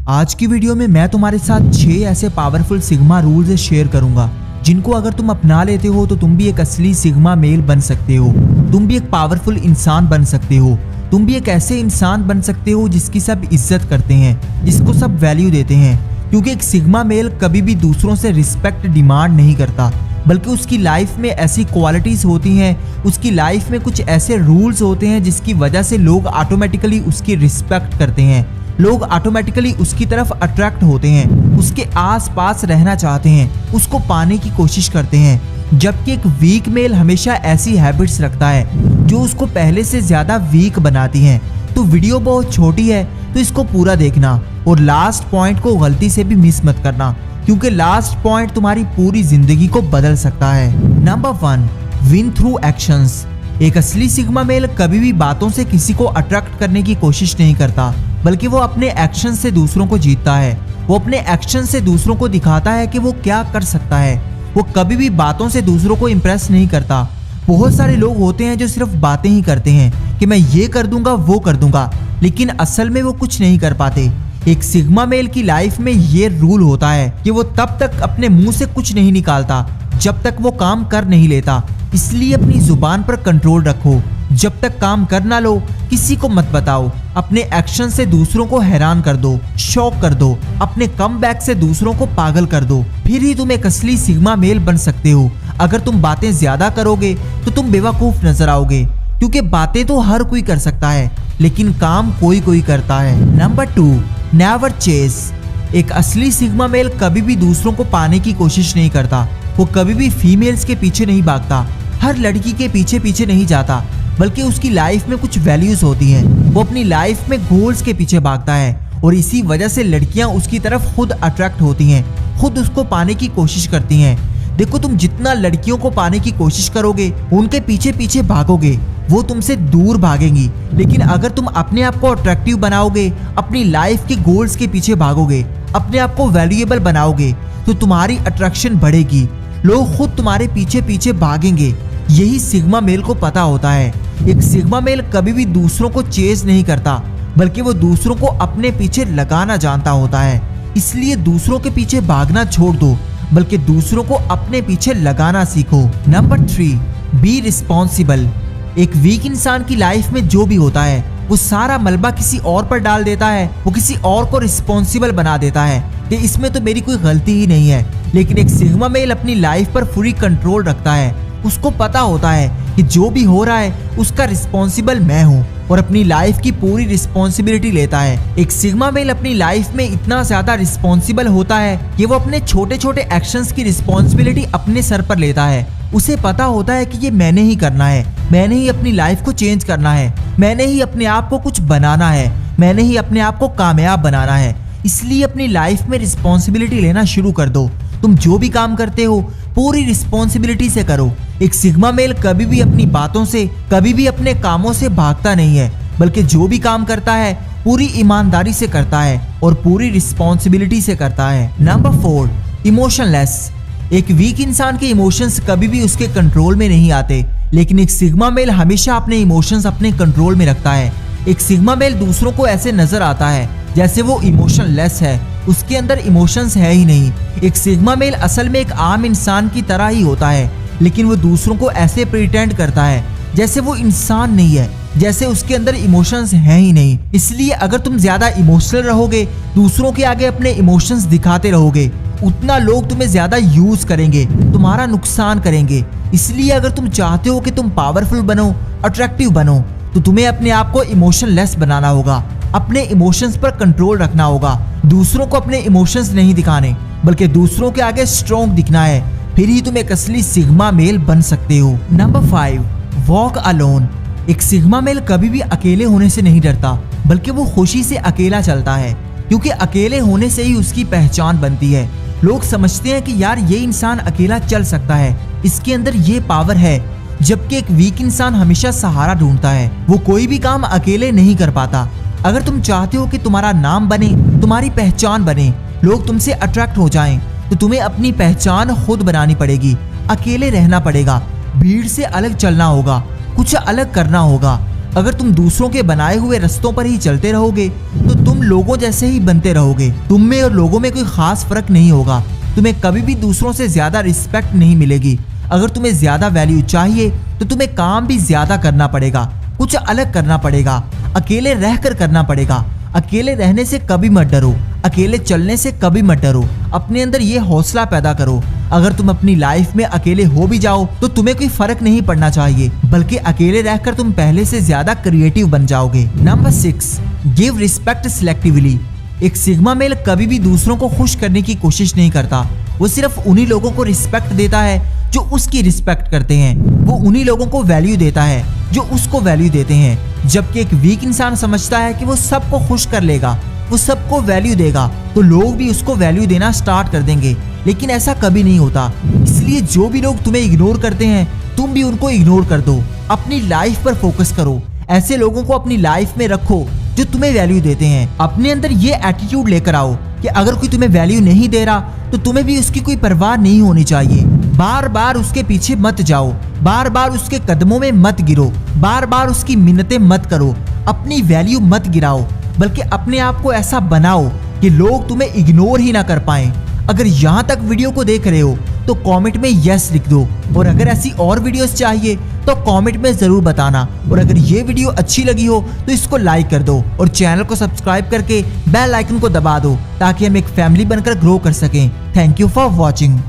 आज की वीडियो में मैं तुम्हारे साथ 6 ऐसे पावरफुल सिग्मा रूल्स शेयर करूंगा जिनको अगर तुम अपना लेते हो तो तुम भी एक असली सिग्मा मेल बन सकते हो। तुम भी एक पावरफुल इंसान बन सकते हो। तुम भी एक ऐसे इंसान बन सकते हो जिसकी सब इज्जत करते हैं, जिसको सब वैल्यू देते हैं। क्योंकि एक सिग्मा मेल कभी भी दूसरों से रिस्पेक्ट डिमांड नहीं करता, बल्कि उसकी लाइफ में ऐसी क्वालिटीज होती हैं, उसकी लाइफ में कुछ ऐसे रूल्स होते हैं जिसकी वजह से लोग ऑटोमेटिकली उसकी रिस्पेक्ट करते हैं। लोग ऑटोमेटिकली उसकी तरफ अट्रैक्ट होते हैं, उसके आसपास रहना चाहते हैं, उसको पाने की कोशिश करते हैं। जबकि एक वीक मेल हमेशा ऐसी हैबिट्स रखता है जो उसको पहले से ज्यादा वीक बनाती हैं। तो वीडियो बहुत छोटी है तो इसको पूरा देखना और लास्ट पॉइंट को गलती से भी मिस मत करना, क्योंकि लास्ट पॉइंट तुम्हारी पूरी जिंदगी को बदल सकता है। Number 1, win through actions. एक असली सिग्मा मेल कभी भी बातों से किसी को अट्रैक्ट करने की कोशिश नहीं करता, बल्कि वो अपने एक्शन से दूसरों को जीतता है। वो अपने एक्शन से दूसरों को दिखाता है कि वो क्या कर सकता है। वो कभी भी बातों से दूसरों को इम्प्रेस नहीं करता। बहुत सारे लोग होते हैं जो सिर्फ बातें ही करते हैं कि मैं ये कर दूंगा वो कर दूंगा, लेकिन असल में वो कुछ नहीं कर पाते। एक सिग्मा मेल की लाइफ में ये रूल होता है कि वो तब तक अपने मुंह से कुछ नहीं निकालता जब तक वो काम कर नहीं लेता। इसलिए अपनी जुबान पर कंट्रोल रखो। जब तक काम कर ना लो किसी को मत बताओ। अपने एक्शन से दूसरों को हैरान कर दो, शॉक कर दो। अपने कमबैक से दूसरों को पागल कर दो, फिर ही तुम एक असली सिग्मा मेल बन सकते हो। अगर तुम बातें ज्यादा करोगे तो तुम बेवकूफ नजर आओगे, क्योंकि बातें तो हर कोई कर सकता है लेकिन काम कोई कोई करता है। Number 2, never chase. एक असली सिग्मा मेल कभी भी दूसरों को पाने की कोशिश नहीं करता। वो कभी भी फीमेल्स के पीछे नहीं भागता, हर लड़की के पीछे पीछे नहीं जाता, बल्कि उसकी लाइफ में कुछ वैल्यूज होती हैं। वो अपनी लाइफ में गोल्स के पीछे भागता है और इसी वजह से लड़कियां उसकी तरफ खुद अट्रैक्ट होती हैं, खुद उसको पाने की कोशिश करती हैं। देखो, तुम जितना लड़कियों को पाने की कोशिश करोगे, उनके पीछे पीछे भागोगे, वो तुमसे दूर भागेंगी। लेकिन अगर तुम अपने आप को अट्रैक्टिव बनाओगे, अपनी लाइफ के गोल्स के पीछे भागोगे, अपने आप को वैल्यूएबल बनाओगे, तो तुम्हारी अट्रैक्शन बढ़ेगी। लोग खुद तुम्हारे पीछे पीछे भागेंगे। यही सिग्मा मेल को पता होता है। एक सिग्मा मेल कभी भी दूसरों को चेज नहीं करता, बल्कि वो दूसरों को अपने पीछे लगाना जानता होता है। इसलिए दूसरों के पीछे भागना छोड़ दो, बल्कि दूसरों को अपने पीछे लगाना सीखो। Number 3, be responsible. एक वीक इंसान की लाइफ में जो भी होता है वो सारा मलबा किसी और पर डाल देता है। वो किसी और को रिस्पॉन्सिबल बना देता है कि इसमें तो मेरी कोई गलती ही नहीं है। लेकिन एक सिग्मा मेल अपनी लाइफ पर पूरी कंट्रोल रखता है। उसको पता होता है कि जो भी हो रहा है उसका रिस्पॉन्सिबल मैं हूँ और अपनी लाइफ की पूरी रिस्पॉन्सिबिलिटी लेता है। एक सिग्मा मेल अपनी लाइफ में इतना ज्यादा रिस्पॉन्सिबल होता है कि वो अपने छोटे छोटे एक्शंस की रिस्पॉन्सिबिलिटी अपने सर पर लेता है। उसे पता होता है कि ये मैंने ही करना है, मैंने ही अपनी लाइफ को चेंज करना है, मैंने ही अपने आप को कुछ बनाना है, मैंने ही अपने आप को कामयाब बनाना है। इसलिए अपनी लाइफ में रिस्पॉन्सिबिलिटी लेना शुरू कर दो। तुम जो भी काम करते हो पूरी रिस्पॉन्सिबिलिटी से करो। एक सिग्मा मेल कभी भी अपनी बातों से, कभी भी अपने कामों से भागता नहीं है, बल्कि जो भी काम करता है पूरी ईमानदारी से करता है और पूरी रिस्पॉन्सिबिलिटी से करता है। Number 4, emotionless. एक वीक इंसान के इमोशंस कभी भी उसके कंट्रोल में नहीं आते, लेकिन एक सिग्मा मेल हमेशा अपने इमोशंस अपने कंट्रोल में रखता है। एक सिग्मा मेल दूसरों को ऐसे नजर आता है जैसे वो इमोशनलेस है, उसके अंदर इमोशंस है ही नहीं। एक सिग्मा मेल असल में एक आम इंसान की तरह ही होता है, लेकिन वो दूसरों को ऐसे प्रिटेंड करता है जैसे वो इंसान नहीं है, जैसे उसके अंदर इमोशंस हैं ही नहीं। इसलिए अगर तुम ज्यादा इमोशनल रहोगे, दूसरों के आगे अपने इमोशंस दिखाते रहोगे, उतना लोग तुम्हें ज्यादा यूज करेंगे, तुम्हारा नुकसान करेंगे। इसलिए अगर तुम चाहते हो कि तुम पावरफुल बनो, अट्रैक्टिव बनो, तो तुम्हें अपने आप को इमोशनलेस बनाना होगा, अपने इमोशंस पर कंट्रोल रखना होगा। दूसरों को अपने इमोशंस नहीं दिखाने, बल्कि दूसरों के आगे स्ट्रॉन्ग दिखना है, फिर ही तुम एक असली सिग्मा मेल बन सकते हो। Number 5, walk alone. एक सिग्मा मेल कभी भी अकेले होने से नहीं डरता, बल्कि वो खुशी से अकेला चलता है, क्योंकि अकेले होने से ही उसकी पहचान बनती है। लोग समझते हैं कि यार ये इंसान अकेला चल सकता है, इसके अंदर ये पावर है। जबकि एक वीक इंसान हमेशा सहारा ढूंढता है, वो कोई भी काम अकेले नहीं कर पाता। अगर तुम चाहते हो कि तुम्हारा नाम बने, तुम्हारी पहचान बने, लोग तुमसे अट्रैक्ट हो जाएं, तो तुम्हें अपनी पहचान खुद बनानी पड़ेगी। अकेले रहना पड़ेगा, भीड़ से अलग चलना होगा, कुछ अलग करना होगा। अगर तुम दूसरों के बनाए हुए रास्तों पर ही चलते रहोगे तो तुम लोगों जैसे ही बनते रहोगे। तुम में और लोगों में कोई खास फर्क नहीं होगा। तुम्हें कभी भी दूसरों से ज्यादा रिस्पेक्ट नहीं मिलेगी। अगर तुम्हें ज्यादा वैल्यू चाहिए तो तुम्हें काम भी ज्यादा करना पड़ेगा, कुछ अलग करना पड़ेगा, अकेले रहकर करना पड़ेगा। अकेले रहने से कभी मत डरो, अकेले चलने से कभी मत डरो। अपने अंदर ये हौसला पैदा करो। अगर तुम अपनी लाइफ में अकेले हो भी जाओ तो तुम्हें कोई फर्क नहीं पड़ना चाहिए, बल्कि अकेले रहकर तुम पहले से ज्यादा क्रिएटिव बन जाओगे। Number 6, give respect selectively. एक सिग्मा मेल कभी भी दूसरों को खुश करने की कोशिश नहीं करता। वो सिर्फ उन्हीं लोगों को रिस्पेक्ट देता है जो उसकी रिस्पेक्ट करते हैं। वो उन्हीं लोगों को वैल्यू देता है जो उसको वैल्यू देते हैं। जबकि एक वीक इंसान समझता है कि वो सबको खुश कर लेगा, वो सबको वैल्यू देगा, तो लोग भी उसको वैल्यू देना स्टार्ट कर देंगे। लेकिन ऐसा कभी नहीं होता। इसलिए जो भी लोग तुम्हें इग्नोर करते हैं, तुम भी उनको इग्नोर कर दो। अपनी लाइफ पर फोकस करो। ऐसे लोगों को अपनी लाइफ में रखो जो तुम्हें वैल्यू देते हैं। अपने अंदर ये एटीट्यूड लेकर आओ कि अगर कोई तुम्हें वैल्यू नहीं दे रहा तो तुम्हें भी उसकी कोई परवाह नहीं होनी चाहिए। बार बार उसके पीछे मत जाओ, बार बार उसके कदमों में मत गिरो, बार बार उसकी मिन्नतें मत करो, अपनी वैल्यू मत गिराओ, बल्कि अपने आप को ऐसा बनाओ कि लोग तुम्हें इग्नोर ही ना कर पाएं। अगर यहाँ तक वीडियो को देख रहे हो तो कमेंट में यस लिख दो, और अगर ऐसी और वीडियोस चाहिए तो कमेंट में जरूर बताना। और अगर ये वीडियो अच्छी लगी हो तो इसको लाइक कर दो और चैनल को सब्सक्राइब करके बेल आइकन को दबा दो ताकि हम एक फैमिली बनकर ग्रो कर सकें। Thank you for watching.